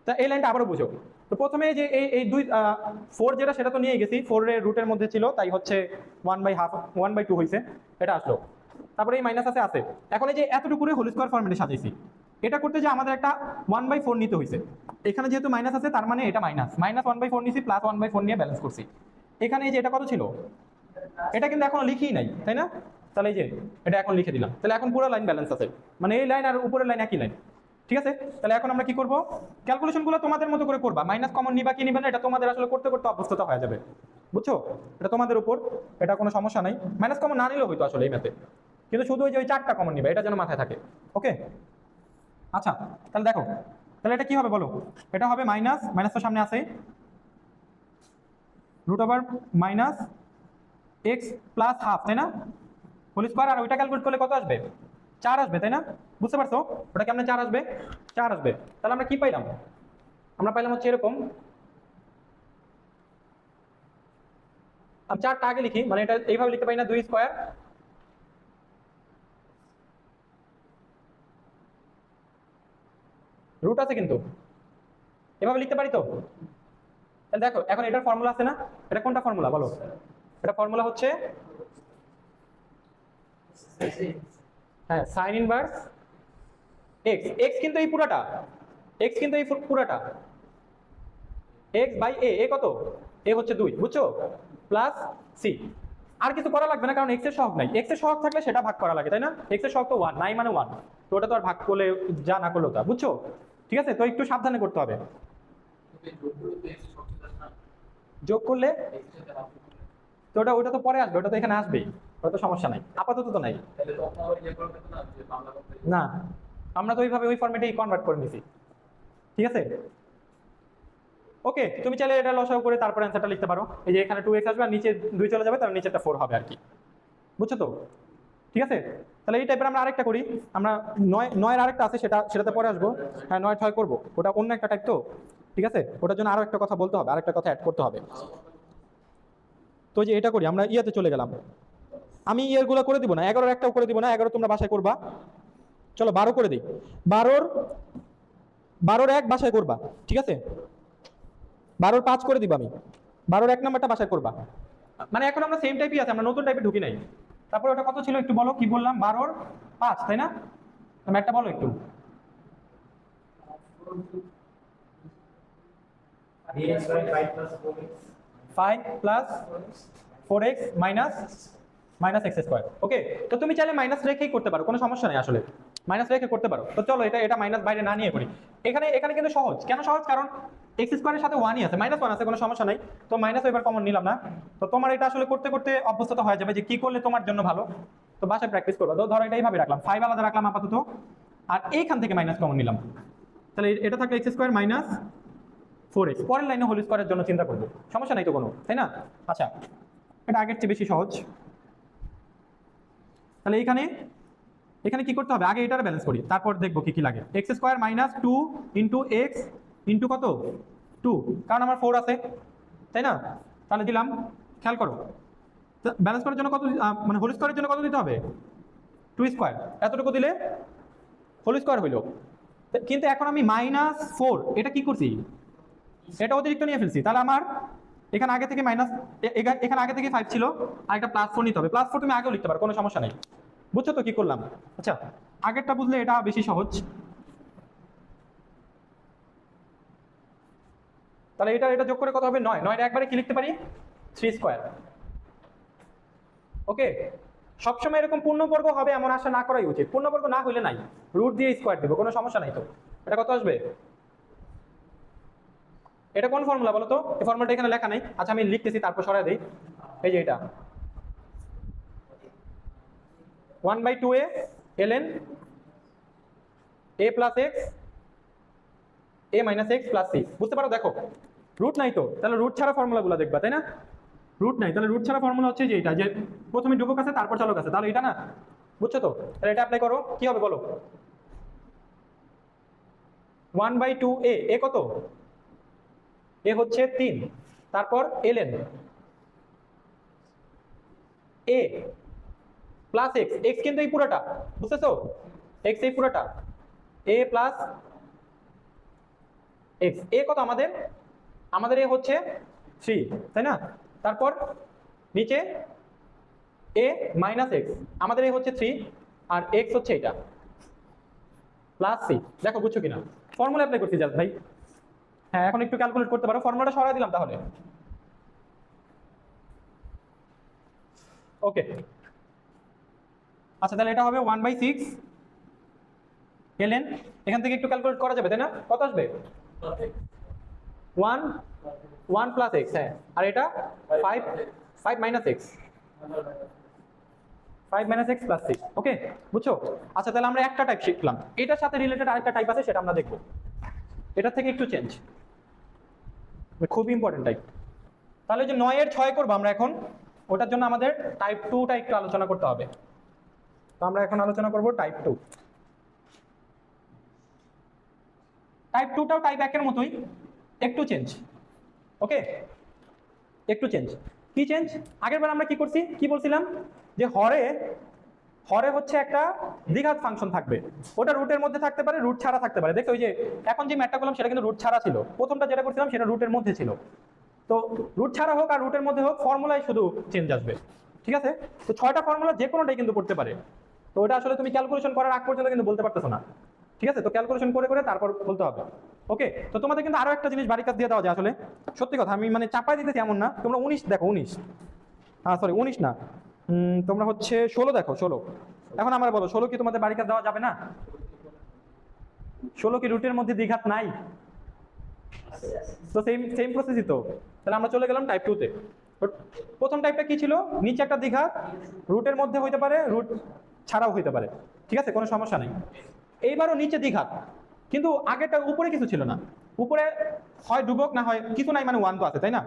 তা এই লাইনটা আবারও বুঝো। তো প্রথমে যে এই 4 যেটা সেটা তো নিয়ে গেছি, 4 এর রুটের মধ্যে ছিল তাই হচ্ছে 1/2 হয়েছে, এটা আসলো। তারপরে এই মাইনাস আছে। এখন এই যে এতটুকু হোল স্কয়ার ফরম্যাটে সাজাইছি, এটা করতে যে আমাদের একটা 1/4 নিতে হয়েছে। এখানে যেহেতু মাইনাস আছে তার মানে এটা -1/4 নিছি, +1/4 নিয়ে ব্যালেন্স করছি। এখানে এই যে এটা কত ছিল, এটা কিন্তু এখনো লিখিই নাই, তাই না? তাহলে এই যে এটা এখন লিখে দিলাম, তাহলে এখন পুরো লাইন ব্যালেন্স আছে, মানে এই লাইন আর উপরের লাইন একই লাইন, ঠিক আছে? তাহলে এখন আমরা কি করব, ক্যালকুলেশনগুলো তোমাদের মতো করে করবা, মাইনাস কমন নিবা কি নিবা না এটা তোমাদের আসলে করতে করতে অভ্যস্ততা হয়ে যাবে, বুঝছো? এটা তোমাদের উপর, এটা কোনো সমস্যা নাই, মাইনাস কমন না নিলেও হয়তো আসলে এই ম্যাথে, কিন্তু শুধু ওই যে ওই 4টা কমন নিবা, এটা যেন মাথায় থাকে, ওকে? আচ্ছা তাহলে দেখো, তাহলে এটা কি হবে বলো? এটা হবে মাইনাস তো সামনে আছে, √(-x + হাফ), তাই না? হোল স্কয়ার, আর ওইটা ক্যালকুলেট করলে কত আসবে? 4 আসবে, তাই না? বুঝতে পারছো ওটা কেমনে 4 আসবে? 4 আসবে। তাহলে আমরা কি পাইলাম? আমরা পাইলাম হচ্ছে এরকম, আমি 4টা আগে লিখি, মানে এটা এইভাবে লিখতে পারি না, 2 স্কয়ার রুট আছে কিন্তু, এভাবে লিখতে পারি তো? তাহলে দেখো এখন এটার ফর্মুলা আছে না, এটা কোনটা ফর্মুলা বলো? এটা ফর্মুলা হচ্ছে হ্যাঁ sin ইনভার্স x, x কিন্তু এই পুরাটা, x কিন্তু এই পুরাটা, x/a, কত? a হচ্ছে 2, বুঝছো? প্লাস c, আর কিছু করা লাগবে না কারণ x এর সহগ নাই, x এর সহগ থাকলে সেটা ভাগ করা লাগে, তাই না? x এর সহগ তো 1 নাই, মানে 1, তো ওটা তো আর ভাগ করলে যা না করলেও তা, বুঝছো? ঠিক আছে, তো একটু সাবধানে করতে হবে। যোগ করলে তো ওটা তো পরে আসবে, ওটা তো এখানে আসবেই, ওটা তো সমস্যা নাই, আপাতত তো নাই। না আমরা তো ওইভাবে ওই ফরম্যাটেই কনভার্ট করে নিছি, ঠিক আছে? ওকে, তুমি চাইলে এটা লসাগু করে তারপর অ্যান্সারটা লিখতে পারো, এই যে এখানে 2x আসবে আর নিচে 2 চলে যাবে, তার নিচেরটা 4 হবে আর কি, বুঝছো তো? ঠিক আছে, তাহলে এই টাইপের আমরা আরেকটা করি, আমরা 9 এর আরেকটা আছে, সেটাতে পরে আসবো। হ্যাঁ 9 6 করবো, ওটা অন্য একটা টাইপ তো, ঠিক আছে? ওটার জন্য আরো একটা কথা বলতে হবে, আরেকটা কথা অ্যাড করতে হবে। তো যে এটা করি আমরা ইয়াতে চলে গেলাম, আমি ইয়ারগুলো করে দিব না, 11-র একটাও করে দিব না, 11 তোমরা বাসায় করবা, চলো 12 করে দিই, 12-র 1 বাসায় করবা, ঠিক আছে? 12-র 5 করে দিব আমি, 12-র 1 নাম্বারটা বাসায় করবা, মানে এখন আমরা সেম টাইপই আছে, আমরা নতুন টাইপে ঢুকি নাই, তারপরে ওটা কত ছিল একটু বলো, কি বললাম 12 এর 5 তাই না? ম্যাথটা বলো একটু। 5 প্লাস 4x minus X square. Okay, তো তুমি চাইলে মাইনাস রেখেই করতে পারো, কোনো সমস্যা নেই আসলে, মাইনাস রেখে করতে পারো। তো চলো এটা এটা মাইনাস বাইরে না নিয়ে করি। এখানে এখানে কিন্তু সহজ, কেন সহজ? কারণ এক্স স্কোয়ারের সাথে 1ই আছে, -1 আছে, কোনো সমস্যা নাই। তো মাইনাস এবার কমন নিলাম না। তো তোমার এটা আসলে করতে করতে অভ্যস্ততা হয়ে যাবে যে কি করলে তোমার জন্য ভালো। তো বাসায় প্র্যাকটিস করবা। তো ধরো এটা এইভাবে রাখলাম, 5 আলাদা রাখলাম আপাতত, আর এইখান থেকে মাইনাস কমন নিলাম। তাহলে এটা থাকলে এক্স স্কোয়ার মাইনাস 4x, পরের লাইনে হোল স্কোয়ারের জন্য চিন্তা করবো, সমস্যা নাই তো কোনো, তাই না? আচ্ছা, এটা আগের চেয়ে বেশি সহজ। তাহলে এখানে এখানে কি করতে হবে, আগে এটার ব্যালেন্স করি, তারপর দেখবো কি কি লাগে। X square minus 2 into x into কত 2, কারণ আমার 4 আছে, তাই না? তাহলে দিলাম, খেয়াল করো ব্যালেন্স করার জন্য কত, মানে হোল স্কোয়ারের জন্য কত দিতে হবে, 2 স্কোয়ার, এতটুকু দিলে হোল স্কোয়ার হইলো। কিন্তু এখন আমি -4 এটা কি করছি, এটা অতিরিক্ত নিয়ে ফেলছি। তাহলে আমার এখানে আগে থেকে মাইনাস, এখানে আগে থেকে 5 ছিল, আর একটা +4 নিতে হবে। +4 তুমি আগেও লিখতে পারো, কোনো সমস্যা নেই। বুঝছো তো কি করলাম? আচ্ছা, আগেরটা বুঝলে এটা বেশি সহজ। তাহলে এটা এটা যোগ করে কত হবে, 9, 9 একবারে কি লিখতে পারি, 3 স্কোয়ার। ওকে, সবসময় এরকম পূর্ণবর্গ হবে এমন আশা না করাই উচিত। পূর্ণবর্গ না হইলে নাই, রুট দিয়ে স্কোয়ার দিব, কোনো সমস্যা নাই। তো এটা কত আসবে, এটা কোন ফর্মুলা বলো তো? এই ফর্মুলাটা এখানে লেখা নাই। আচ্ছা আমি লিখতেছি, তারপর সরাই দেই। এই যে এটা 1/2a ln a plus x a minus x plus C. বুঝতে পারো? দেখো রুট নাই তো, তাহলে রুট ছাড়া ফর্মুলাগুলো দেখবা, তাই না? রুট নাই, তাহলে রুট ছাড়া ফর্মুলা হচ্ছে যে এটা, যে প্রথমে ধ্রুবক আছে তারপর চলক আছে, তাহলে এটা না। বুঝছো তো? তাহলে এটা অ্যাপ্লাই করো, কি হবে বলো? 1/2a, এ কত, এ হচ্ছে 3, তারপর ln a plus x, x কিন্তু এই পুরোটা, বুঝতেছো? এক্স এই পুরোটা, এ প্লাস এক্স, এ কত আমাদের, আমাদের এ হচ্ছে 3, তাই না? তারপর নিচে এ মাইনাস এক্স, আমাদের এ হচ্ছে 3 আর এক্স হচ্ছে এটা, প্লাস সি। দেখো বুঝছো কিনা, ফর্মুলা অ্যাপ্লাই করছি জাস্ট ভাই। হ্যাঁ, এখন একটু ক্যালকুলেট করতে পারো, ফর্মুলাটা সরাই দিলাম তাহলে। ওকে, আচ্ছা তাহলে এটা হবে 1/6 ln, এখান থেকে একটু ক্যালকুলেট করা যাবে, তাই না? কত আসবে, 1 প্লাস এক্স, হ্যাঁ, আর এটা 5 minus x, 5 minus x plus 6। ওকে, বুঝছো? আচ্ছা তাহলে আমরা একটা টাইপ শিখলাম, এটার সাথে রিলেটেড আরেকটা টাইপ আছে, সেটা আমরা দেখবো। এটা থেকে একটু চেঞ্জ, খুব ইম্পর্টেন্ট টাইপ। তাহলে যে 9 এর 6 করবো আমরা এখন, ওটার জন্য আমাদের টাইপ 2টা একটু আলোচনা করতে হবে। তো আমরা এখন আলোচনা করব টাইপ 2। টাইপ 2টাও টাইপ 1 এর মতোই, একটু চেঞ্জ। ওকে, একটু চেঞ্জ। কি চেঞ্জ? আগের বার আমরা কি করছি, কি বলছিলাম, যে হরে হরে হচ্ছে একটা দ্বিঘাত ফাংশন থাকবে, ওটা রুটের মধ্যে থাকতে পারে, রুট ছাড়া থাকতে পারে। দেখো ওই যে এখন যে ম্যাথটা করলাম সেটা কিন্তু রুট ছাড়া ছিল, প্রথমটা যেটা করছিলাম সেটা রুটের মধ্যে ছিল। তো রুট ছাড়া হোক আর রুটের মধ্যে হোক, ফর্মুলায় শুধু চেঞ্জ আসবে, ঠিক আছে? তো 6টা ফর্মুলা যে কোনোটাই কিন্তু করতে পারে। তো ওটা আসলে তুমি ক্যালকুলেশন করার আগ পর্যন্ত কিন্তু বলতে পারতেছো না, ঠিক আছে? তো ক্যালকুলেশন করে করে তারপর বলতে হবে। ওকে, তো তোমাদের কিন্তু আরো একটা জিনিস বাড়ির কাজ দিয়ে দেওয়া যায় আসলে, সত্যি কথা, আমি মানে চাপাই দিতেছি এমন না। তোমরা 19 দেখো, 19, হ্যাঁ সরি 19 না, তোমরা হচ্ছে 16 দেখো, 16। এখন আমার বলো, 16 কি তোমাদের বাড়ির কাজ দেওয়া যাবে না? 16 কি রুটের মধ্যে দ্বিঘাত নাই? তো সেম সেম প্রসেসই তো। তাহলে আমরা চলে গেলাম টাইপ 2 তে। প্রথম টাইপটা কি ছিল, নিচে একটা দ্বিঘাত, রুটের মধ্যে হইতে পারে, রুট ছাড়াও হইতে পারে, ঠিক আছে, কোনো সমস্যা নেই। এইবারও নিচে দ্বিঘাত, কিন্তু আগেরটা উপরে কিছু ছিল না, উপরে হয় ধ্রুবক না হয় কিছু নাই, মানে 1 তো আছে, তাই না?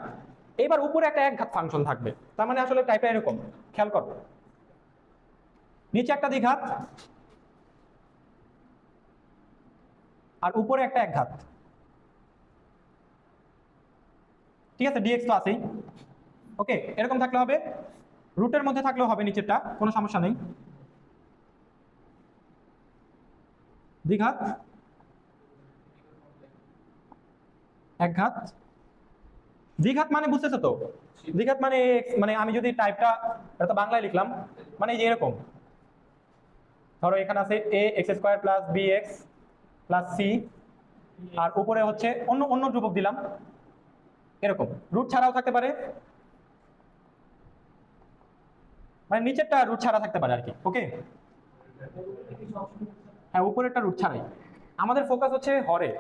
এবার উপরে একটা একঘাত ফাংশন থাকবে, তার মানে আসলে টাইপটা এরকম, খেয়াল করো, নিচে একটা দ্বিঘাত আর উপরে একটা একঘাত, ঠিক আছে? ডিএক্স তো আছেই। ওকে, এরকম থাকলে হবে, রুটের মধ্যে থাকলেও হবে নিচেরটা, কোনো সমস্যা নেই। দ্বিঘাত, একঘাত, দ্বিঘাত মানে বুঝতেছো তো? দ্বিঘাত মানে মানে আমি যদি টাইপটা এটা তো বাংলায় লিখলাম, মানে এই যে এরকম ধরো এখানে আছে A X square plus B X plus C, আর উপরে হচ্ছে অন্য অন্য ধ্রুবক দিলাম, এরকম রুট ছাড়াও থাকতে পারে, মানে নিচেরটা রুট ছাড়া থাকতে পারে আর কি। ওকে, হ্যাঁ উপরেরটা রুট ছাড়াই। আমাদের ফোকাস হচ্ছে হরে,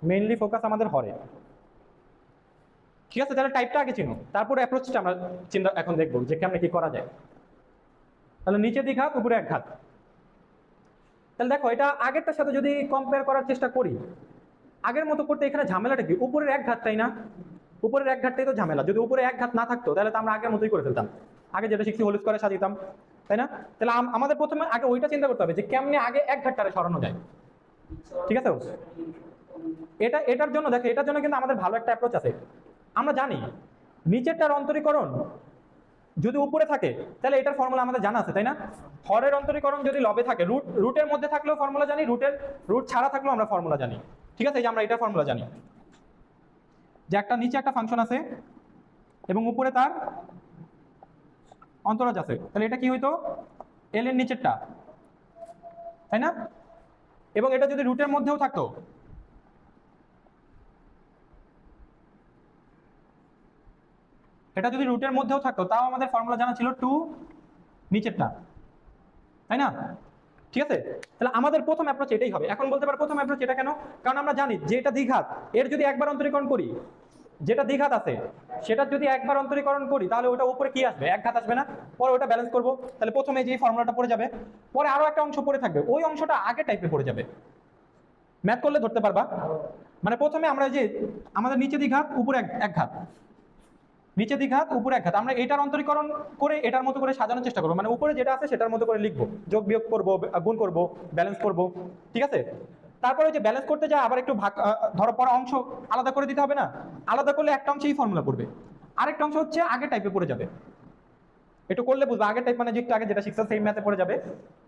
মেইনলি ফোকাস আমাদের হরে। ঠিক আছে, তাহলে টাইপটা আগে চিনো, তারপরে অ্যাপ্রোচটা আমরা চিন্তা এখন দেখবো যে কেমনে কি করা যায়। তাহলে নিচে দ্বিঘাত উপরে এক ঘাত। তাহলে দেখো এটা আগেরটার সাথে যদি কম্পেয়ার করার চেষ্টা করি, আগের মতো করতে এখানে ঝামেলাটা কি? উপরের এক ঘাত, তাই না? উপরের এক ঘাতটাই তো ঝামেলা। যদি উপরে এক ঘাত না থাকতো তাহলে তো আমরা আগের মতোই করে ফেলতাম, আগে যেটা শিখছি হোল স্কয়ারে সাজিতাম, তাই না? তাহলে আমাদের প্রথমে আগে ওইটা চিন্তা করতে হবে যে কেমনে আগে এক ঘাতটারে সরানো যায়। ঠিক আছে, এটার জন্য দেখো, এটার জন্য কিন্তু আমাদের ভালো একটা অ্যাপ্রোচ আছে। আমরা জানি নিচেরটার অন্তরীকরণ যদি উপরে থাকে তাহলে এটার ফর্মুলা আমাদের জানা আছে, তাই না? হরের অন্তরীকরণ যদি লবে থাকে, রুটের মধ্যে থাকলেও ফর্মুলা জানি, রুট ছাড়া থাকলেও আমরা ফর্মুলা জানি। ঠিক আছে, এই যে আমরা এটার ফর্মুলা জানি যে একটা নিচে একটা ফাংশন আছে এবং উপরে তার অন্তরাজ আছে, তাহলে এটা কি হইতো? এল এর নিচেরটা, তাই না? এবং এটা যদি রুটের মধ্যেও থাকতো, এটা যদি রুটের মধ্যেও থাকতো তাও আমাদের ফর্মুলা জানা ছিল টু নিচেরটা, তাই না? ঠিক আছে, তাহলে আমাদের প্রথম অ্যাপ্রোচ এটাই হবে। এখন বলতে পারো প্রথম অ্যাপ্রোচ এটা কেন? কারণ আমরা জানি যে এটা দ্বিঘাত, এর যদি একবার অন্তরীকরণ করি, যেটা দ্বিঘাত আছে সেটা যদি একবার অন্তরীকরণ করি তাহলে ওটা উপরে কি আসবে? এক ঘাত আসবে না? পরে ওটা ব্যালেন্স করব, তাহলে প্রথমে যে ফর্মুলাটা পড়ে যাবে, পরে আরো একটা অংশ পড়ে থাকবে, ওই অংশটা আগে টাইপে পড়ে যাবে। ম্যাথ করলে ধরতে পারবা। মানে প্রথমে আমরা যে আমাদের নিচে দ্বিঘাত উপরে এক ঘাত, নিচে দ্বিঘাত উপরে এক ঘাত, আমরা এটার অন্তরীকরণ করে এটার মতো করে সাজানোর চেষ্টা করবো, মানে উপরে যেটা আছে সেটার মতো করে লিখবো, যোগ বিয়োগ করবো, গুণ করবো, ব্যালেন্স করবো। ঠিক আছে, তারপরে যে ব্যালেন্স করতে যায় আবার একটু ভাগ, ধরো পড়া অংশ আলাদা করে দিতে হবে না? আলাদা করলে একটা অংশ এই ফর্মুলা পড়বে, আরেকটা অংশ হচ্ছে আগের টাইপে পড়ে যাবে। একটু করলে বুঝবে, আগের টাইপ মানে যে একটু আগে যেটা শিখছো সেই ম্যাথে পড়ে যাবে।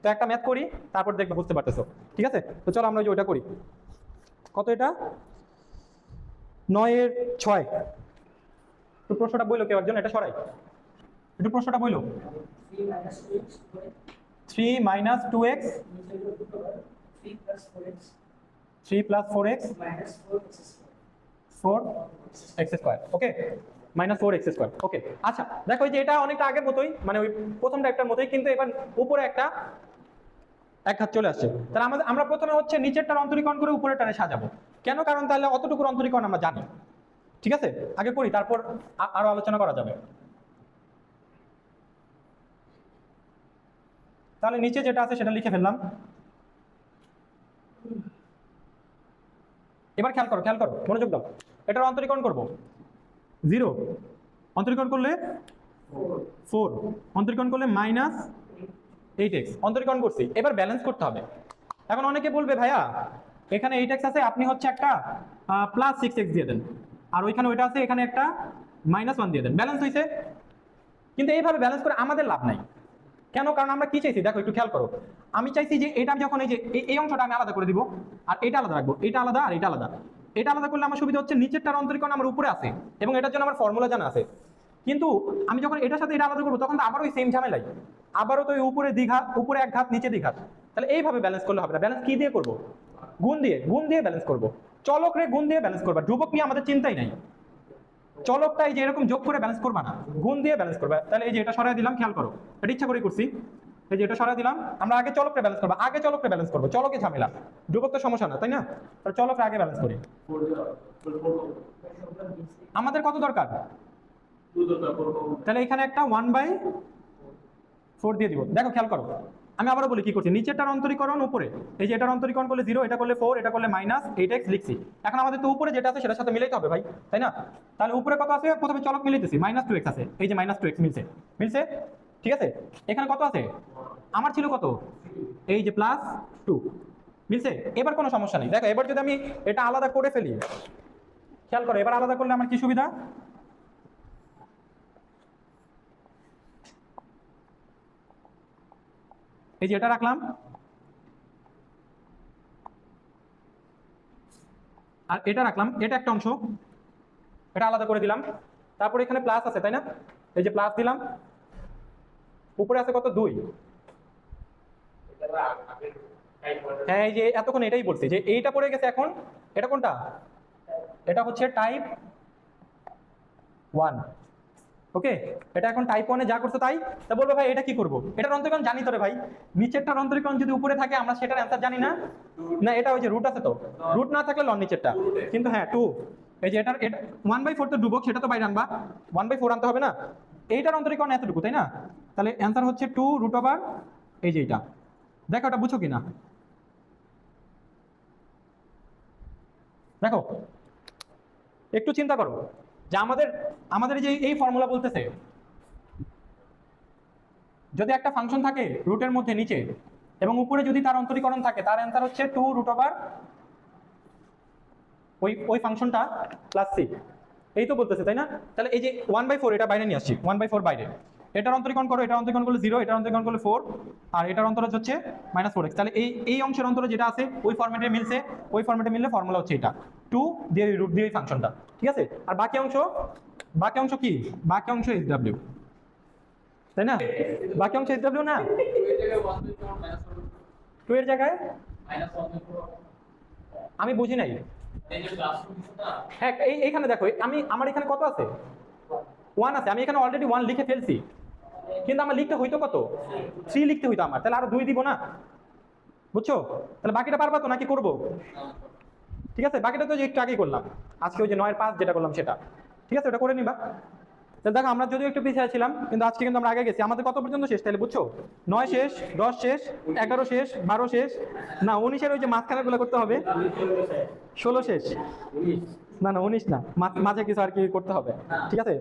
তো একটা ম্যাথ করি, তারপর দেখবে বুঝতে পারতেছো। ঠিক আছে, তো চলো আমরা যে ওইটা করি। কত এটা? 9/6। একটু প্রশ্নটা বইলো কেউ একজন, এটা সরাই একটু প্রশ্নটা বইলো। 3 - 2x 3 + 4x 4x²। ওকে, -4x²। ওকে, আচ্ছা দেখো এই যে এটা অনেকটা আগের মতোই, মানে ওই প্রথম টাইপটার মতোই, কিন্তু এবার উপরে একটা এক ঘাত চলে আসছে। তাহলে আমরা প্রথমে হচ্ছে নিচেরটার অন্তরীকরণ করে উপরেরটারে সাজাবো। কেন? কারণ তাহলে অতটুকুর অন্তরীকরণ আমরা জানি। ঠিক আছে, আগে করি, তারপর আরো আলোচনা করা যাবে। তাহলে নিচে যেটা আছে সেটা লিখে ফেললাম। এবার খেয়াল করো, মনোযোগ দাও। এটার অন্তরীকরণ করব 0, অন্তরীকরণ করলে 4, অন্তরীকরণ করলে -8x, অন্তরীকরণ করছি। এবার ব্যালেন্স করতে হবে। এখন অনেকে বলবে ভাইয়া এখানে 8x আছে, আপনি হচ্ছে একটা +6x দিয়ে দেন, আর ওইখানে ওইটা আছে, এখানে একটা -1 দিয়ে দেন, ব্যালেন্স হয়েছে। কিন্তু এইভাবে ব্যালেন্স করে আমাদের লাভ নাই। কেন? কারণ আমরা কি চাইছি দেখো, একটু খেয়াল করো। আমি চাইছি যে এটা যখন এই যে এই অংশটা আমি আলাদা করে দিব, আর এটা আলাদা রাখবো, এটা আলাদা আর এটা আলাদা। এটা আলাদা করলে আমার সুবিধা হচ্ছে নিচেরটার অন্তরীকরণ আমার উপরে আছে এবং এটার জন্য আমার ফর্মুলা জানা আছে। কিন্তু আমি যখন এটার সাথে এটা আলাদা করবো তখন তো আবার ওই সেম ঝামেলাই, আবারও তো উপরে দ্বিঘাত, উপরে এক ঘাত নিচে দ্বিঘাত। তাহলে এইভাবে ব্যালেন্স করলে হবে না। ব্যালেন্স কি দিয়ে করবো? গুণ দিয়ে ব্যালেন্স করবো। চলক রে গুণ দিয়ে ব্যালেন্স করবা, ধ্রুবক নিয়ে আমাদের চিন্তাই নাই। চলকটা এই যে এরকম যোগ করে ব্যালেন্স করবা না, গুণ দিয়ে ব্যালেন্স করবা। তাহলে এই যে এটা সরাই দিলাম, খেয়াল করো, এটা ইচ্ছা করে করছি। এই যে এটা সরাই দিলাম, আমরা আগে চলকটা ব্যালেন্স করবো, আগে চলকটা ব্যালেন্স করবো, চলকে ঝামেলা, ধ্রুবক তো সমস্যা না, তাই না? তাহলে চলকটা আগে ব্যালেন্স করি। আমাদের কত দরকার? তাহলে এখানে একটা 1/4 দিয়ে দিব। দেখো খেয়াল করো, আমি আবারও বলি কি করছি, নিচেরটার অন্তরীকরণ উপরে, এই যে এটার অন্তরীকরণ করলে 0, এটা করলে 4, এটা করলে -8x লিখছি। এখন আমাদের তো উপরে যেটা আছে সেটার সাথে মিলাইতে হবে ভাই, তাই না? তাহলে উপরে কত আছে? প্রথমে চলক মিলাইতেছি, -2x আছে, এই যে -2x মিলছে। ঠিক আছে, এখানে কত আছে? আমার ছিল কত? এই যে +2 মিলছে। এবার কোনো সমস্যা নেই। দেখো এবার যদি আমি এটা আলাদা করে ফেলি, খেয়াল করো, এবার আলাদা করলে আমার কি সুবিধা? এই যে এটা রাখলাম, আর এটা রাখলাম, এটা একটা অংশ, এটা আলাদা করে দিলাম। তারপর এখানে প্লাস আছে তাই না, এই যে প্লাস দিলাম, উপরে আছে কত 2। হ্যাঁ এই যে এতক্ষণ এটাই বলছি যে এইটা পড়ে গেছে, এখন এটা কোনটা, এটা হচ্ছে টাইপ 1। ওকে, এটা এখন টাইপ 1 এ যা করছো তাই। তা বলবো ভাই এটা কি করব, এটার অন্তরীকরণ জানি তো রে ভাই, নিচেরটার অন্তরীকরণ যদি উপরে থাকে আমরা সেটার অ্যান্সার জানি না। না এটা ওই যে রুট আছে তো, রুট না থাকলে লন নিচেরটা, কিন্তু হ্যাঁ 2, এই যে এটার 1/4 তো ডুবক, সেটা তো বাইরে আনবা, 1/4 আনতে হবে না। এইটার অন্তরীকরণ এতটুকু তাই না, তাহলে অ্যান্সার হচ্ছে 2√, এই যে এটা। দেখো এটা বুঝছো কিনা, দেখো একটু চিন্তা করো যে আমাদের আমাদের যে এই ফর্মুলা বলতেছে যদি একটা ফাংশন থাকে রুটের মধ্যে নিচে এবং উপরে যদি তার অন্তরীকরণ থাকে, তার অ্যান্সার হচ্ছে 2√, ওই ফাংশনটা প্লাস c। এই তো বলতেছে তাই না, তাহলে এই যে 1/4 এটা বাইরে নিয়ে আসছি, 1/4 বাইরে, এটার অন্তরীকরণ করো, এটার অন্তরীকরণ করলে 0, এটার অন্তরীকরণ করলে 4, আর এটার অন্তরজ হচ্ছে -4x। তাহলে এই অংশের অন্তর যেটা আছে ওই ফরম্যাটে মিলছে, ওই ফরম্যাটে মিললে ফর্মুলা হচ্ছে এটা 2 দিয়ে রুট দিয়ে এই ফাংশনটা, ঠিক আছে। আর বাকি অংশ কি, বাকি অংশ SW তাই না, বাকি অংশ SW না, 2 এর জায়গায় আমি বুঝি নাই। হ্যাঁ এইখানে দেখো আমার এখানে কত আছে, 1 আছে, আমি এখানে অলরেডি 1 লিখে ফেলছি, কিন্তু আমার লিখতে হইতো কত, 3 লিখতে হইতো আমার, তাহলে আরো 2 দিব না, বুঝছো। তাহলে বাকিটা পারবা তো নাকি করবো, ঠিক আছে। বাকিটা তো একটু আগেই করলাম, আজকে ওই যে 9/5 যেটা করলাম সেটা, ঠিক আছে, ওটা করে নিবা। তাহলে দেখো আমরা যদিও একটু পিছিয়ে ছিলাম, কিন্তু আজকে কিন্তু আমরা আগে গেছি। আমাদের কত পর্যন্ত শেষ তাহলে বুঝছো, 9 শেষ, 10 শেষ, 11 শেষ, 12 শেষ, না 19 এর ওই যে মাঝখানে গুলো করতে হবে, 16 শেষ, না 19 না, মাঝে কিছু আর কি করতে হবে, ঠিক আছে।